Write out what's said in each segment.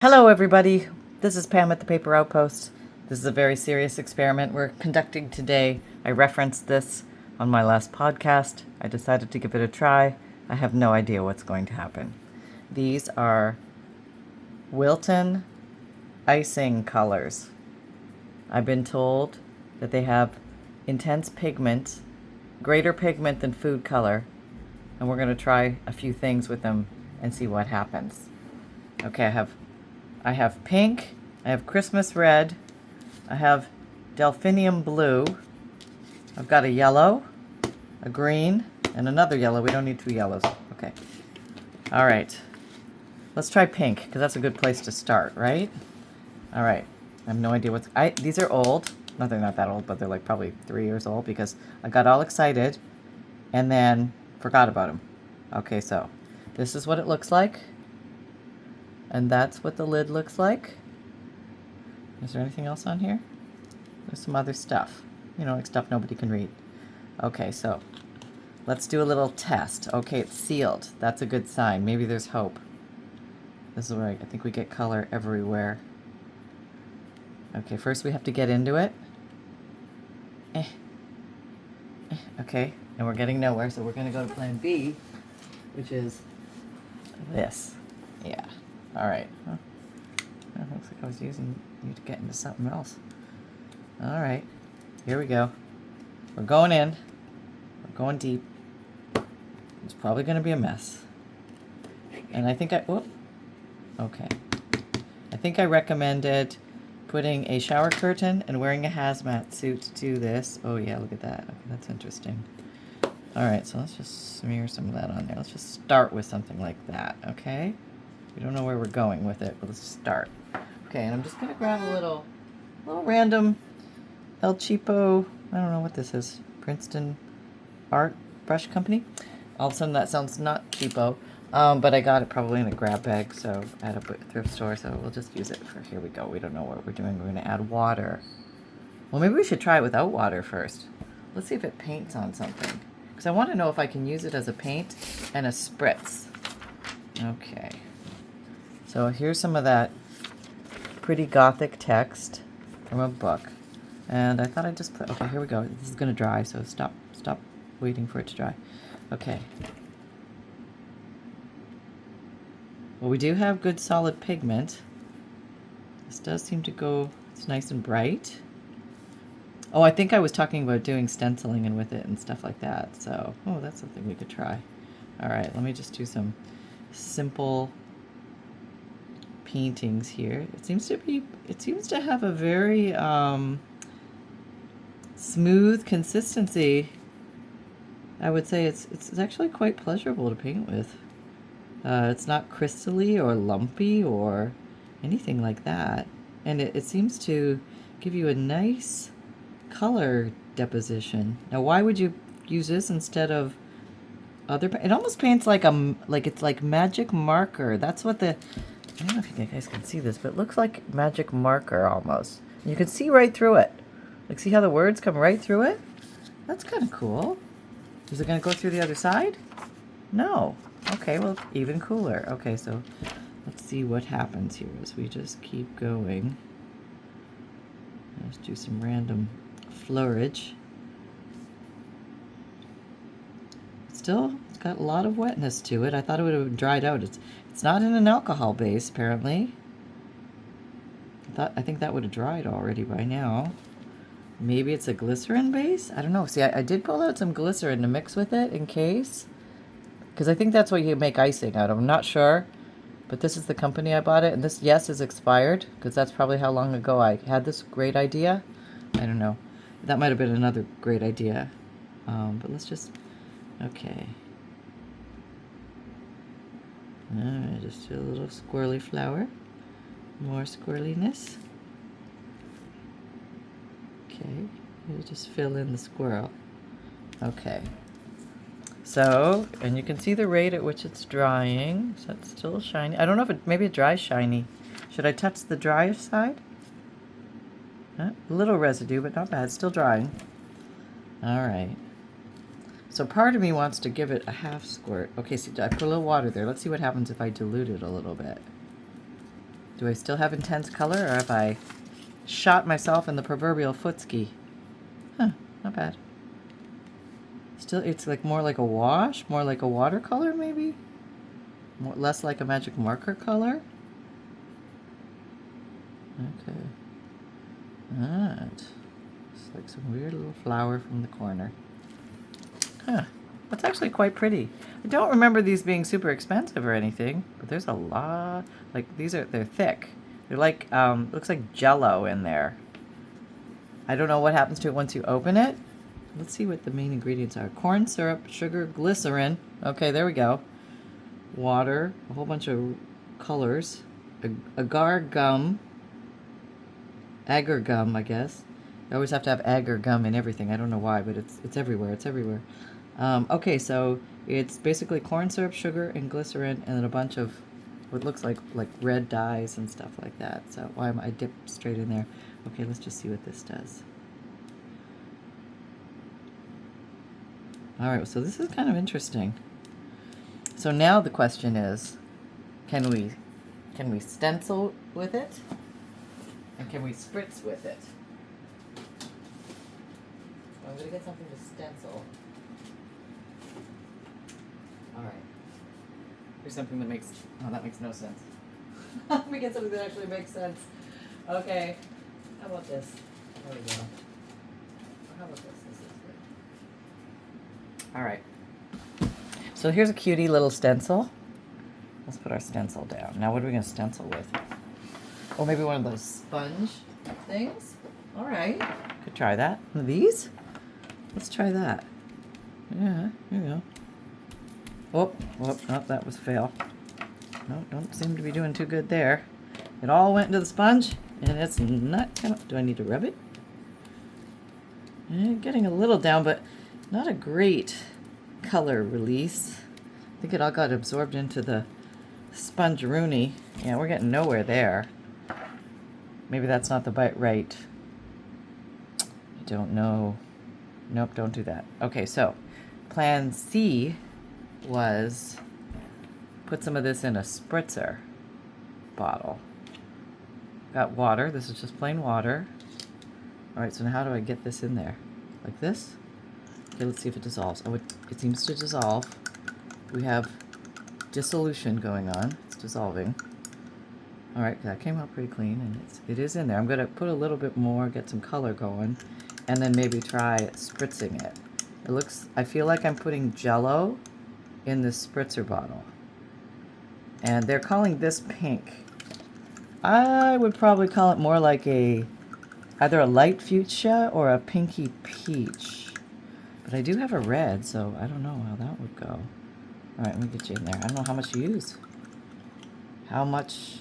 Hello everybody, this is Pam at the Paper Outpost. This is a very serious experiment we're conducting today. I referenced this on my last podcast. I decided to give it a try. I have no idea what's going to happen. These are Wilton icing colors. I've been told that they have intense pigment, greater pigment than food color, and we're going to try a few things with them and see what happens. Okay, I have pink, I have Christmas red, I have delphinium blue, I've got a yellow, a green, and another yellow. We don't need two yellows. Okay. All right. Let's try pink, because that's a good place to start, right? All right. I have no idea these are old. No, they're not that old, but they're like probably 3 years old because I got all excited and then forgot about them. Okay, so this is what it looks like. And that's what the lid looks like. Is there anything else on here? There's some other stuff. You know, like stuff nobody can read. Okay, so let's do a little test. Okay, it's sealed. That's a good sign. Maybe there's hope. This is where I think we get color everywhere. Okay, first we have to get into it. Okay, and we're getting nowhere, so we're going to go to plan B, which is this. Yeah. All right. Huh. It looks like I was using you to get into something else. All right. Here we go. We're going in. We're going deep. It's probably going to be a mess. And I think okay. I think I recommended putting a shower curtain and wearing a hazmat suit to do this. Oh yeah, look at that. Okay, that's interesting. All right, so let's just smear some of that on there. Let's just start with something like that, okay? We don't know where we're going with it, but let's start. Okay, and I'm just gonna grab a little random El Cheapo, I don't know what this is, Princeton Art Brush Company. All of a sudden that sounds not cheapo, but I got it probably in a grab bag, so at a thrift store, so we'll just use it for, here we go. We don't know what we're doing. We're gonna add water. Well, maybe we should try it without water first. Let's see if it paints on something, because I want to know if I can use it as a paint and a spritz. Okay. So here's some of that pretty gothic text from a book. And I thought I'd just put, okay, here we go. This is going to dry, so stop waiting for it to dry. Okay. Well, we do have good solid pigment. This does seem to go, it's nice and bright. Oh, I think I was talking about doing stenciling and with it and stuff like that. So, oh, that's something we could try. All right, let me just do some simple paintings here. It seems to have a very smooth consistency. I would say it's actually quite pleasurable to paint with. It's not crystally or lumpy or anything like that, and it seems to give you a nice color deposition. Now, why would you use this instead of other? It almost paints like it's like magic marker. That's what the, I don't know if you guys can see this, but it looks like magic marker almost. And you can see right through it. Like, see how the words come right through it? That's kind of cool. Is it going to go through the other side? No. Okay, well, even cooler. Okay, so let's see what happens here as we just keep going. Let's do some random fleurage. Still, it's got a lot of wetness to it. I thought it would have dried out. It's not in an alcohol base, apparently. I think that would have dried already by now. Maybe it's a glycerin base? I don't know. See, I did pull out some glycerin to mix with it in case. Because I think that's what you make icing out of. I'm not sure. But this is the company I bought it. And this, yes, is expired. Because that's probably how long ago I had this great idea. I don't know. That might have been another great idea. But let's just... Okay. Alright, just do a little squirrely flower. More squirreliness. Okay, you just fill in the squirrel. Okay. So, and you can see the rate at which it's drying. So it's still shiny. I don't know if maybe it dries shiny. Should I touch the dry side? A little residue, but not bad. It's still drying. Alright. So part of me wants to give it a half squirt. Okay, see, I put a little water there. Let's see what happens if I dilute it a little bit. Do I still have intense color, or have I shot myself in the proverbial footski? Huh, not bad. Still, it's like more like a wash, more like a watercolor maybe? Less like a magic marker color? Okay. Alright. It's like some weird little flower from the corner. Huh. That's actually quite pretty. I don't remember these being super expensive or anything, but there's a lot. Like, they're thick. They're like, looks like Jello in there. I don't know what happens to it once you open it. Let's see what the main ingredients are. Corn syrup, sugar, glycerin. Okay, there we go. Water, a whole bunch of colors. Agar gum. Agar gum, I guess. I always have to have agar gum in everything. I don't know why, but it's everywhere. It's everywhere. Okay, so it's basically corn syrup, sugar, and glycerin, and then a bunch of what looks like red dyes and stuff like that. So why am I dipped straight in there? Okay, let's just see what this does. All right, so this is kind of interesting. So now the question is, can we stencil with it? And can we spritz with it? I'm gonna get something to stencil. All right. Here's something that makes, oh, that makes no sense. Let me get something that actually makes sense. Okay. How about this? There we go. How about this? This is good. All right. So here's a cutie little stencil. Let's put our stencil down. Now what are we gonna stencil with? Or maybe one of those sponge things. All right. Could try that. One of these? Let's try that. Yeah, here we go. Oh, that was a fail. No, don't seem to be doing too good there. It all went into the sponge, and it's not kind of, do I need to rub it? Getting a little down, but not a great color release. I think it all got absorbed into the sponge-rooney. Yeah, we're getting nowhere there. Maybe that's not the right. I don't know. Nope, don't do that. Okay, so plan C was put some of this in a spritzer bottle. Got water. This is just plain water. All right, so now how do I get this in there? Like this? Okay, let's see if it dissolves. Oh, it seems to dissolve. We have dissolution going on. It's dissolving. All right, that came out pretty clean, and it is in there. I'm going to put a little bit more, get some color going, and then maybe try spritzing it. It looks, I feel like I'm putting Jello in this spritzer bottle. And they're calling this pink. I would probably call it more like either a light fuchsia or a pinky peach. But I do have a red, so I don't know how that would go. All right, let me get you in there. I don't know how much you use. How much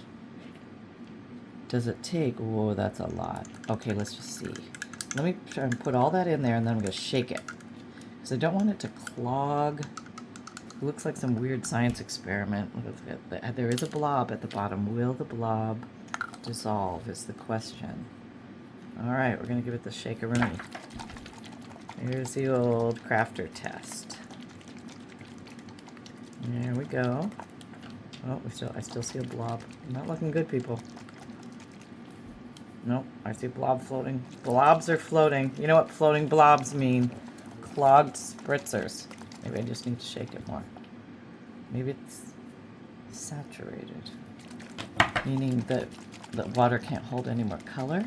does it take? Whoa, that's a lot. Okay, let's just see. Let me try and put all that in there, and then I'm going to shake it. Because I don't want it to clog. It looks like some weird science experiment. There is a blob at the bottom. Will the blob dissolve is the question. All right, we're going to give it the shake-a-rooney. Here's the old crafter test. There we go. Oh, I still see a blob. Not looking good, people. Nope, I see blob floating. Blobs are floating. You know what floating blobs mean? Clogged spritzers. Maybe I just need to shake it more. Maybe it's saturated. Meaning that the water can't hold any more color.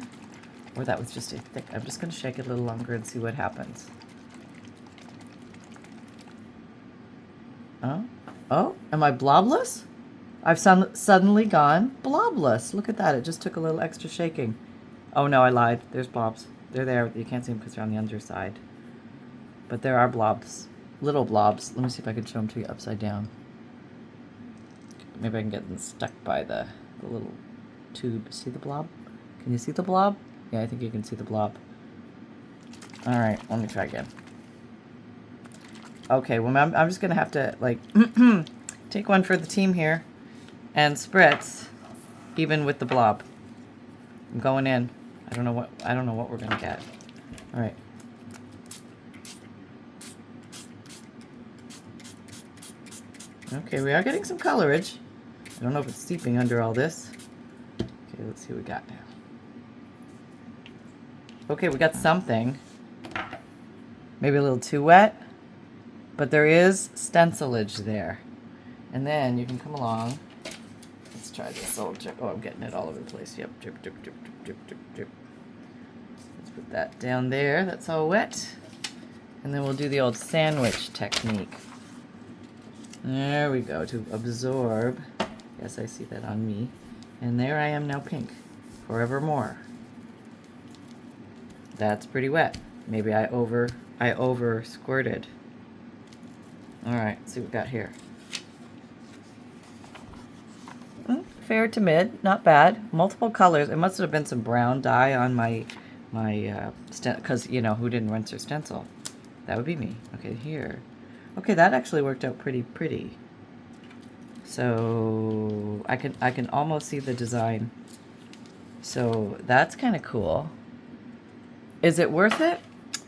Or that was just a thick. I'm just going to shake it a little longer and see what happens. Oh? Oh? Am I blobless? I've suddenly gone blobless. Look at that. It just took a little extra shaking. Oh no, I lied. There's blobs. They're there. You can't see them because they're on the underside. But there are blobs. Little blobs. Let me see if I can show them to you upside down. Maybe I can get them stuck by the little tube. See the blob? Can you see the blob? Yeah, I think you can see the blob. Alright, let me try again. Okay, well, I'm just going to have to, like, take one for the team here and spritz, even with the blob. I'm going in. I don't know what we're going to get. Alright. Okay, we are getting some colorage. I don't know if it's seeping under all this. Okay, let's see what we got now. Okay, we got something. Maybe a little too wet, but there is stencilage there. And then you can come along. Let's try this old drip. Oh, I'm getting it all over the place. Yep, drip, drip, drip, drip, drip, drip, drip. Let's put that down there. That's all wet. And then we'll do the old sandwich technique. There we go, to absorb. Yes, I see that on me. And there I am now pink, forevermore. That's pretty wet. Maybe I over squirted. All right, let's see what we got here. Fair to mid, not bad. Multiple colors. It must have been some brown dye on my because you know who didn't rinse their stencil. That would be me. Okay, here. Okay, that actually worked out pretty. So I can almost see the design. So that's kind of cool. Is it worth it?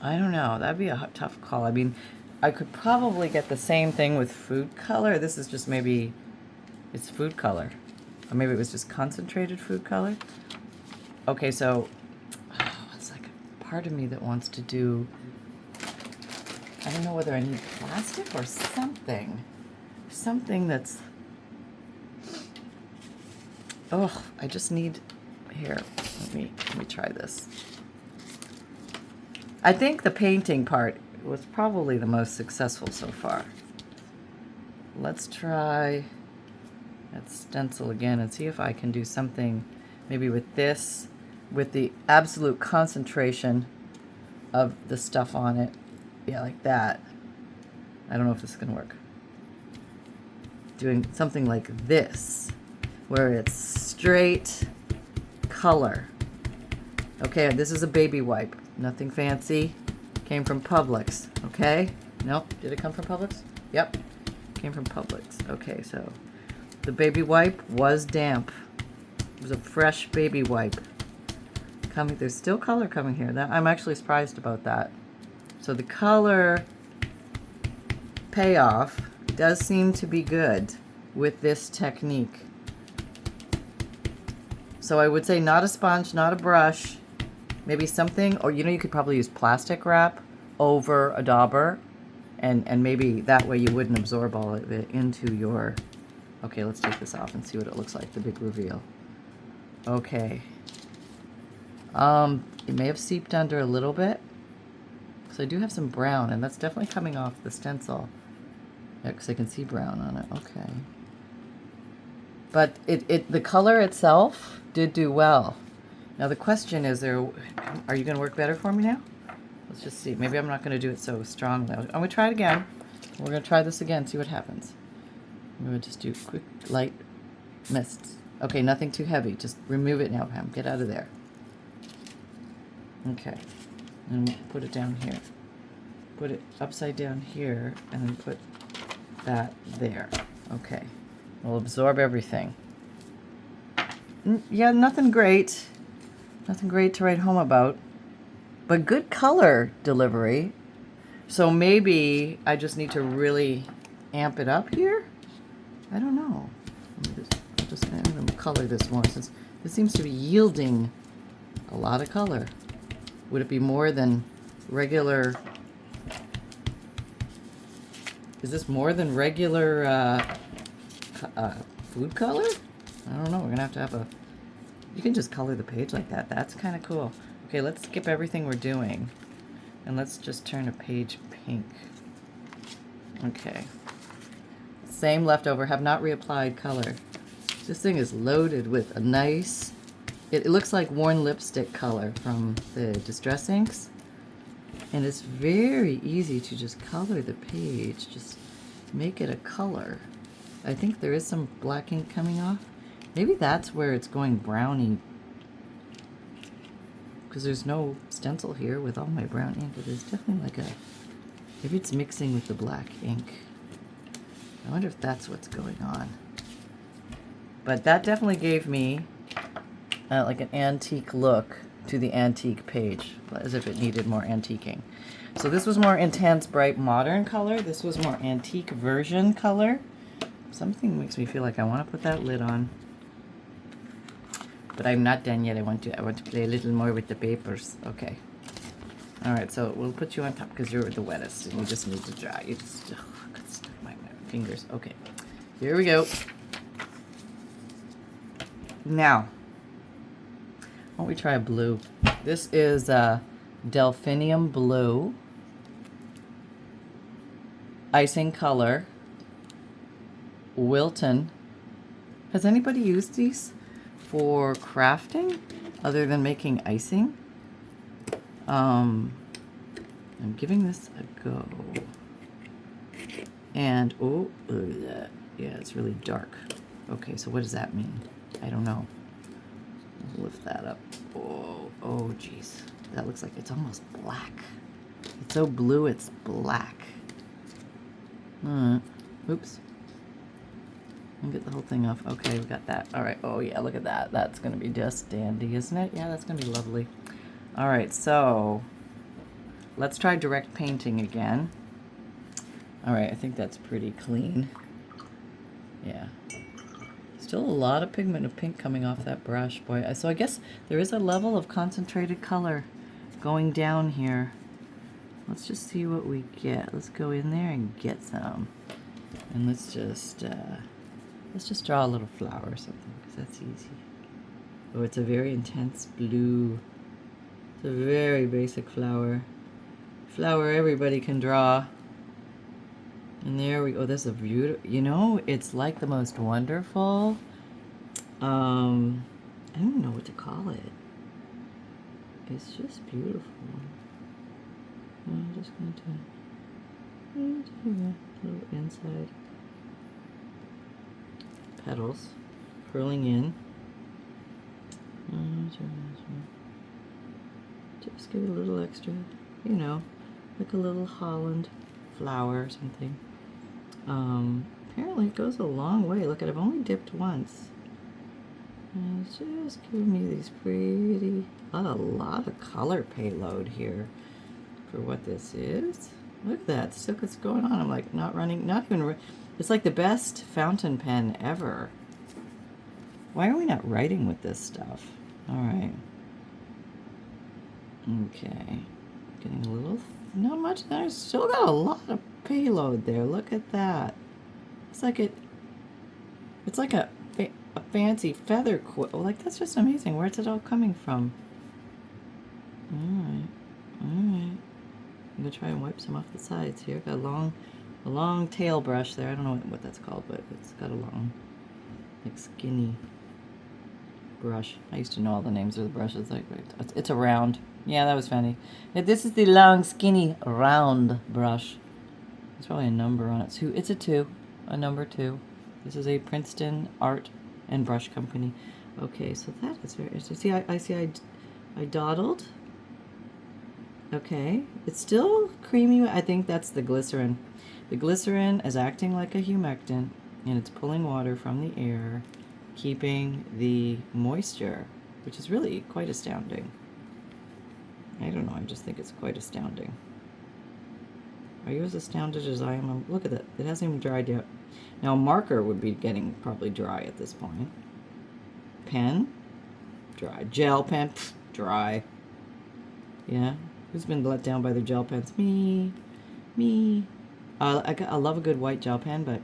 I don't know. That'd be a tough call. I mean, I could probably get the same thing with food color. This is just maybe it's food color. Or maybe it was just concentrated food color. Okay, so it's like a part of me that wants to do, I don't know whether I need plastic or something. Something that's, oh, I just need, here, let me try this. I think the painting part was probably the most successful so far. Let's try that stencil again and see if I can do something maybe with this, with the absolute concentration of the stuff on it. Yeah, like that. I don't know if this is going to work. Doing something like this, where it's straight color. Okay, this is a baby wipe. Nothing fancy. Came from Publix, okay? Nope. Did it come from Publix? Yep. Came from Publix. Okay, so the baby wipe was damp. It was a fresh baby wipe. Coming, there's still color coming here. That, I'm actually surprised about that. So the color payoff does seem to be good with this technique. So I would say not a sponge, not a brush. Maybe something, or you know, you could probably use plastic wrap over a dauber, and maybe that way you wouldn't absorb all of it into your. Okay, let's take this off and see what it looks like, the big reveal. Okay. It may have seeped under a little bit. So I do have some brown, and that's definitely coming off the stencil. Yeah, because I can see brown on it. Okay. But the color itself did do well. Now the question is, are you going to work better for me now? Let's just see. Maybe I'm not going to do it so strongly. I'm going to try it again. We're going to try this again, see what happens. I'm going to just do quick, light mists. Okay, nothing too heavy. Just remove it now, Pam. Get out of there. Okay. And put it down here. Put it upside down here, and then put that there. Okay. We'll absorb everything. Yeah, nothing great. Nothing great to write home about. But good color delivery. So maybe I just need to really amp it up here? I don't know. I'm just going to color this more, since this seems to be yielding a lot of color. Would it be more than regular? Is this more than regular food color? I don't know. We're going to have a... You can just color the page like that. That's kind of cool. Okay, let's skip everything we're doing. And let's just turn a page pink. Okay. Same leftover. Have not reapplied color. This thing is loaded with a nice... It looks like worn lipstick color from the Distress Inks. And it's very easy to just color the page. Just make it a color. I think there is some black ink coming off. Maybe that's where it's going browny. Because there's no stencil here with all my brown ink. But there's definitely like a... Maybe it's mixing with the black ink. I wonder if that's what's going on. But that definitely gave me like an antique look to the antique page, as if it needed more antiquing. So this was more intense, bright, modern color. This was more antique version color. Something makes me feel like I want to put that lid on. But I'm not done yet. I want to play a little more with the papers. Okay. All right, so we'll put you on top because you're the wettest and you just need to dry. You just, oh, I got stuck my fingers. Okay, here we go. Now, why don't we try a blue? This is Delphinium Blue, icing color, Wilton. Has anybody used these for crafting other than making icing? I'm giving this a go. And, oh, look at that. Yeah, it's really dark. Okay, so what does that mean? I don't know. Let's lift that up. Oh, oh, geez. That looks like it's almost black. It's so blue, it's black. Oops. I'll get the whole thing off. Okay, we got that. All right. Oh, yeah, look at that. That's going to be just dandy, isn't it? Yeah, that's going to be lovely. All right, so let's try direct painting again. All right, I think that's pretty clean. Yeah. Still a lot of pigment of pink coming off that brush, boy. So I guess there is a level of concentrated color going down here. Let's just see what we get. Let's go in there and get some. And let's just draw a little flower or something, because that's easy. Oh, it's a very intense blue. It's a very basic flower. Flower everybody can draw. And there we go. This is a beautiful, you know, it's like the most wonderful, I don't know what to call it. It's just beautiful. I'm just going to do a little inside. Petals curling in. Just give it a little extra, you know, like a little Holland flower or something. Apparently it goes a long way. Look, I've only dipped once. And it's just giving me these pretty, a lot of color payload here for what this is. Look at that, still what's going on. I'm like not running, not even, it's like the best fountain pen ever. Why are we not writing with this stuff? All right. Okay. Getting a little, not much there. Still got a lot of payload there. Look at that. It's like a fancy feather quill. Like, that's just amazing. Where's it all coming from? All right. All right. I'm gonna try and wipe some off the sides here. Got a long tail brush there. I don't know what that's called, but it's got a long, like, skinny brush. I used to know all the names of the brushes. Like, it's a round. Yeah, that was funny. This is the long, skinny, round brush. There's probably a number on it. It's a 2, a number 2. This is a Princeton Art and Brush Company. Okay, so that is very interesting. See, I dawdled. Okay, it's still creamy. I think that's the glycerin. The glycerin is acting like a humectant, and it's pulling water from the air, keeping the moisture, which is really quite astounding. I don't know, I just think it's quite astounding. Are you as astounded as I am? Look at that, it hasn't even dried yet. Now, a marker would be getting probably dry at this point. Pen, dry. Gel pen, dry. Yeah, who's been let down by their gel pens? Me. I love a good white gel pen, but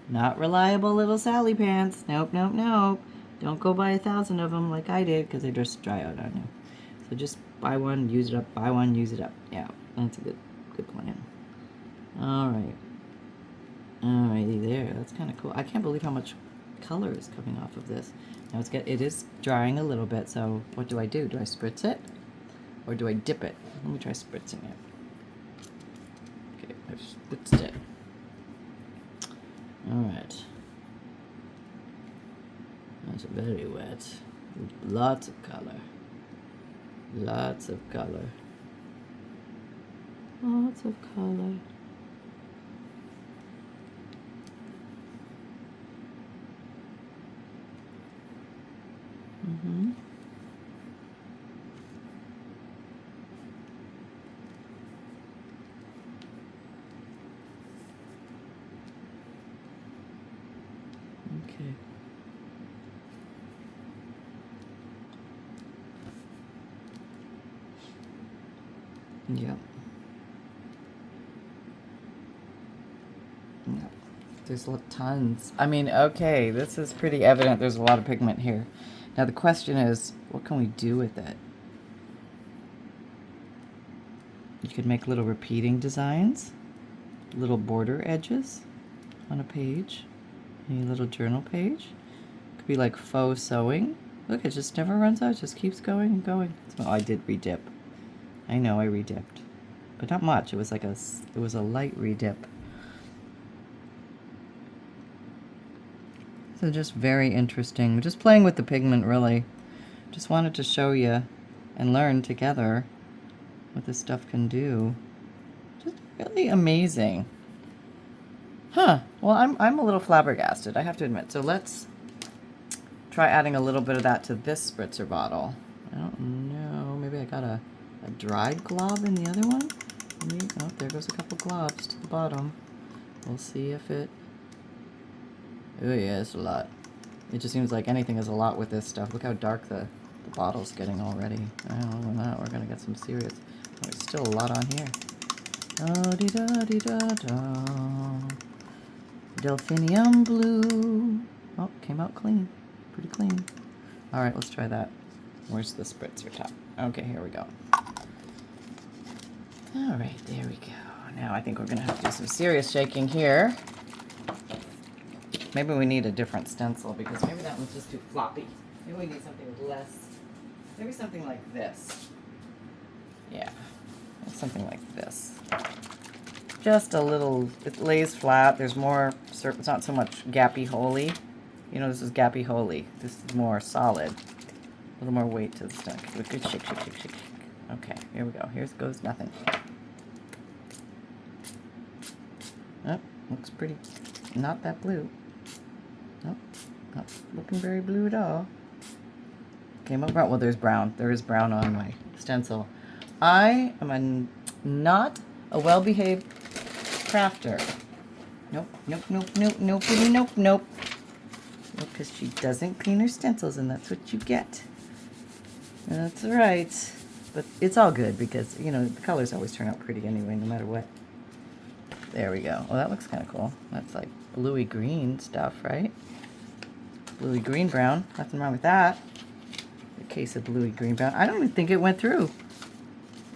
not reliable little Sally pants. Nope. Don't go buy 1,000 of them like I did, because they just dry out on you. So just buy one, use it up, buy one, use it up. Yeah, that's a good plan. All right. Alrighty there. That's kind of cool. I can't believe how much color is coming off of this. Now it is drying a little bit, so what do? Do I spritz it? Or do I dip it? Let me try spritzing it. Okay, I've spritzed it. Alright. That's very wet. Lots of color. Lots of color. Lots of color. Okay. Yep. Yep. There's tons. I mean, okay, this is pretty evident. There's a lot of pigment here. Now the question is, what can we do with it? You could make little repeating designs, little border edges on a page, a little journal page. Could be like faux sewing. Look, it just never runs out. It just keeps going and going. Oh, I did redip. I know I redipped, but not much. It was like it was a light redip. So just very interesting. Just playing with the pigment, really. Just wanted to show you and learn together what this stuff can do. Just really amazing. Huh. Well, I'm a little flabbergasted, I have to admit. So let's try adding a little bit of that to this spritzer bottle. I don't know. Maybe I got a dried glob in the other one. Maybe, oh, there goes a couple globs to the bottom. We'll see if it... Oh yeah, it's a lot. It just seems like anything is a lot with this stuff. Look how dark the bottle's getting already. Oh, we're gonna get some serious... Oh, there's still a lot on here. Oh-dee-da-dee-da-da. Delphinium blue. Oh, came out clean. Pretty clean. Alright, let's try that. Where's the spritzer top? Okay, here we go. Alright, there we go. Now I think we're gonna have to do some serious shaking here. Maybe we need a different stencil because maybe that one's just too floppy. Maybe we need something with less. Maybe something like this. Yeah, something like this. Just a little, it lays flat. There's more, it's not so much gappy-holey. You know, this is gappy-holey. This is more solid. A little more weight to the stuff. Good shake, shake, shake, shake. Okay, here we go. Here goes nothing. Oh, looks pretty, not that blue. Nope, not looking very blue at all. Came up brown. Well, there's brown. There is brown on my stencil. I am not a well-behaved crafter. Nope, nope, nope, nope, nope, nope, nope. Because she doesn't clean her stencils, and that's what you get. That's right. But it's all good because, you know, the colors always turn out pretty anyway, no matter what. There we go. Well, that looks kind of cool. That's like bluey green stuff, right? Bluey green brown. Nothing wrong with that. A case of bluey green brown. I don't even think it went through.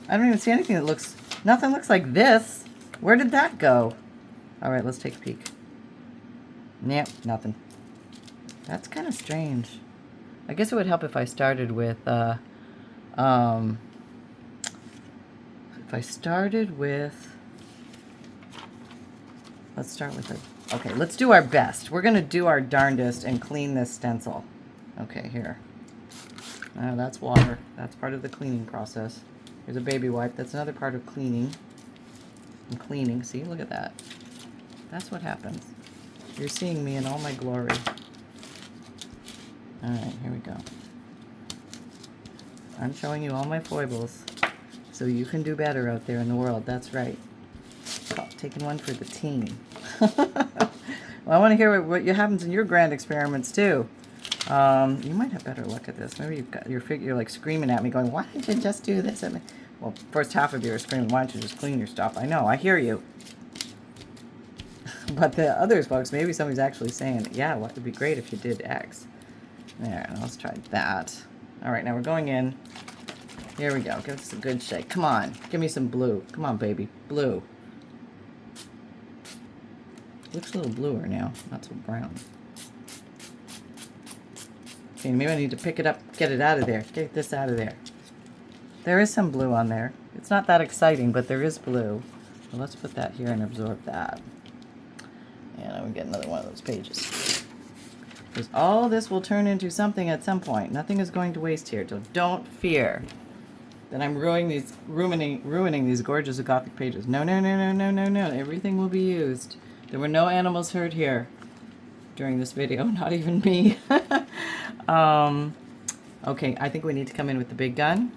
I don't even see anything that looks... Nothing looks like this. Where did that go? All right, let's take a peek. Yep, nothing. That's kind of strange. I guess it would help if I started with... if I started with... Let's start with a... Okay, let's do our best. We're going to do our darndest and clean this stencil. Okay, here. That's water. That's part of the cleaning process. Here's a baby wipe. That's another part of cleaning. And cleaning. See, look at that. That's what happens. You're seeing me in all my glory. Alright, here we go. I'm showing you all my foibles. So you can do better out there in the world. That's right. Oh, taking one for the team. Well, I want to hear what happens in your grand experiments too. You might have better luck at this. Maybe you've got you're like screaming at me, going, "Why did you just do this?" Well, first half of you are screaming, "Why don't you just clean your stuff?" I know, I hear you. But the others, folks, maybe somebody's actually saying, "Yeah, well, it would be great if you did X." There, let's try that. All right, now we're going in. Here we go. Give us a good shake. Come on, give me some blue. Come on, baby, blue. Looks a little bluer now, not so brown. Okay, maybe I need to pick it up, get it out of there. Get this out of there. There is some blue on there. It's not that exciting, but there is blue. So let's put that here and absorb that. And I'm going to get another one of those pages. Because all this will turn into something at some point. Nothing is going to waste here, so don't fear that I'm ruining these gorgeous Gothic pages. No, no, no, no, no, no, no. Everything will be used. There were no animals hurt here during this video, not even me. Okay, I think we need to come in with the big gun,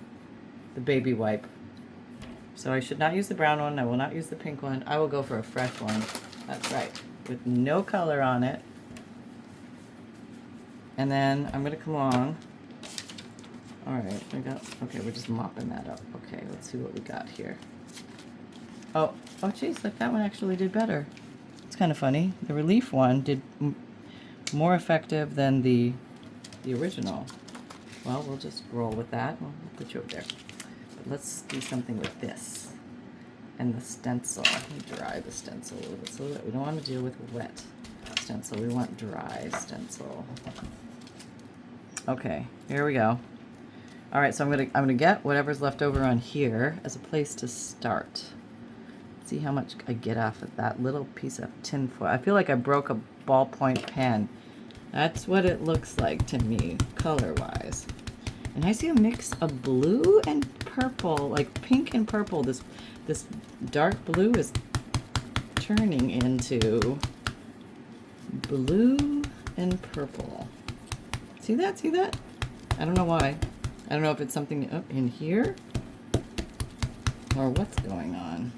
the baby wipe. So I should not use the brown one. I will not use the pink one. I will go for a fresh one. That's right, with no color on it. And then I'm going to come along. All right, okay, we're just mopping that up. Okay, let's see what we got here. Oh, geez, look, that one actually did better. It's kind of funny. The relief one did more effective than the original. Well, we'll just roll with that. We'll put you up there. But let's do something with this. And the stencil. Let me dry the stencil a little bit so that we don't want to deal with wet stencil. We want dry stencil. Okay, here we go. All right, so I'm gonna get whatever's left over on here as a place to start. See how much I get off of that little piece of tin foil. I feel like I broke a ballpoint pen. That's what it looks like to me, color-wise. And I see a mix of blue and purple, like pink and purple. This dark blue is turning into blue and purple. See that? See that? I don't know why. I don't know if it's something up in here or what's going on.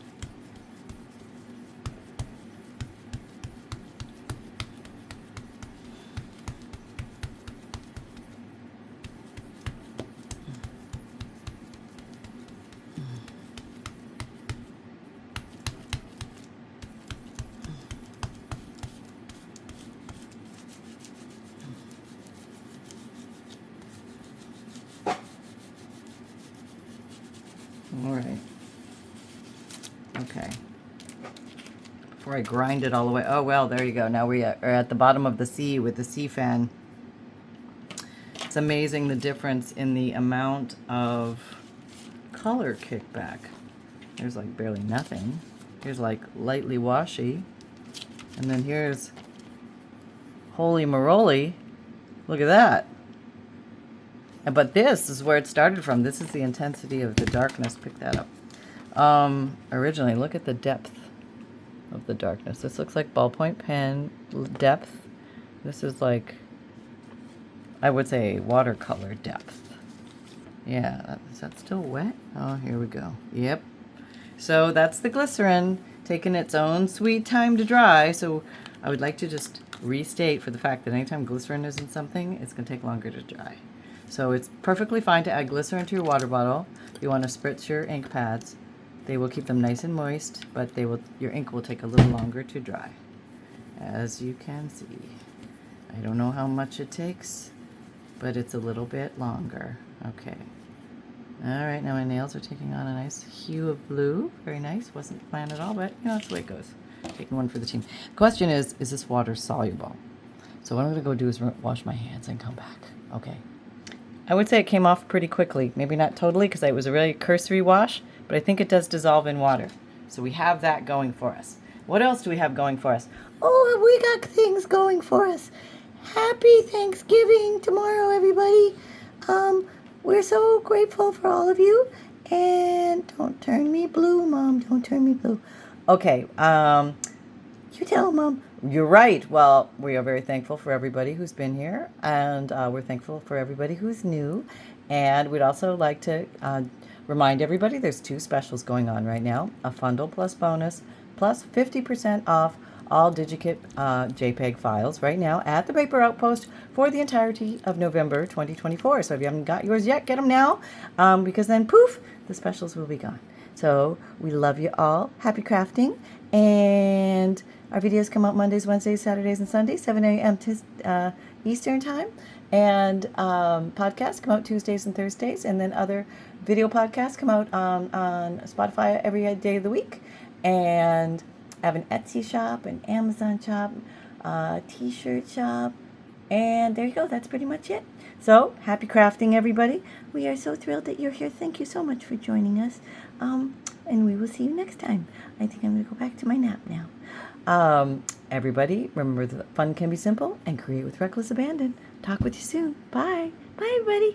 All right. Okay. Before I grind it all the way. Oh, well, there you go. Now we are at the bottom of the sea with the sea fan. It's amazing the difference in the amount of color kickback. There's like barely nothing. Here's like lightly washy. And then here's holy moly. Look at that. But this is where it started from. This is the intensity of the darkness. Pick that up. Originally, look at the depth of the darkness. This looks like ballpoint pen depth. This is like, I would say, watercolor depth. Yeah, is that still wet? Oh, here we go. Yep. So that's the glycerin taking its own sweet time to dry. So I would like to just restate for the fact that anytime glycerin is in something, it's going to take longer to dry. So it's perfectly fine to add glycerin to your water bottle. You want to spritz your ink pads. They will keep them nice and moist, but your ink will take a little longer to dry. As you can see. I don't know how much it takes, but it's a little bit longer. Okay. All right, now my nails are taking on a nice hue of blue. Very nice. Wasn't planned at all, but you know, that's the way it goes. Taking one for the team. The question is this water soluble? So what I'm going to go do is wash my hands and come back. Okay. I would say it came off pretty quickly. Maybe not totally because it was a really cursory wash, but I think it does dissolve in water. So we have that going for us. What else do we have going for us? Oh, we got things going for us. Happy Thanksgiving tomorrow, everybody. We're so grateful for all of you. And don't turn me blue, Mom. Don't turn me blue. Okay, you tell Mom. You're right. Well, we are very thankful for everybody who's been here, and we're thankful for everybody who's new. And we'd also like to remind everybody there's 2 specials going on right now, a Fundle plus bonus, plus 50% off all Digikit JPEG files right now at the Paper Outpost for the entirety of November 2024. So if you haven't got yours yet, get them now, because then, poof, the specials will be gone. So we love you all. Happy crafting. And our videos come out Mondays, Wednesdays, Saturdays, and Sundays, 7 a.m. Eastern Time. And podcasts come out Tuesdays and Thursdays. And then other video podcasts come out on Spotify every day of the week. And I have an Etsy shop, an Amazon shop, t-shirt shop. And there you go. That's pretty much it. So, happy crafting, everybody. We are so thrilled that you're here. Thank you so much for joining us. And we will see you next time. I think I'm going to go back to my nap now. Everybody, remember that fun can be simple and create with reckless abandon. Talk with you soon. Bye. Bye, everybody.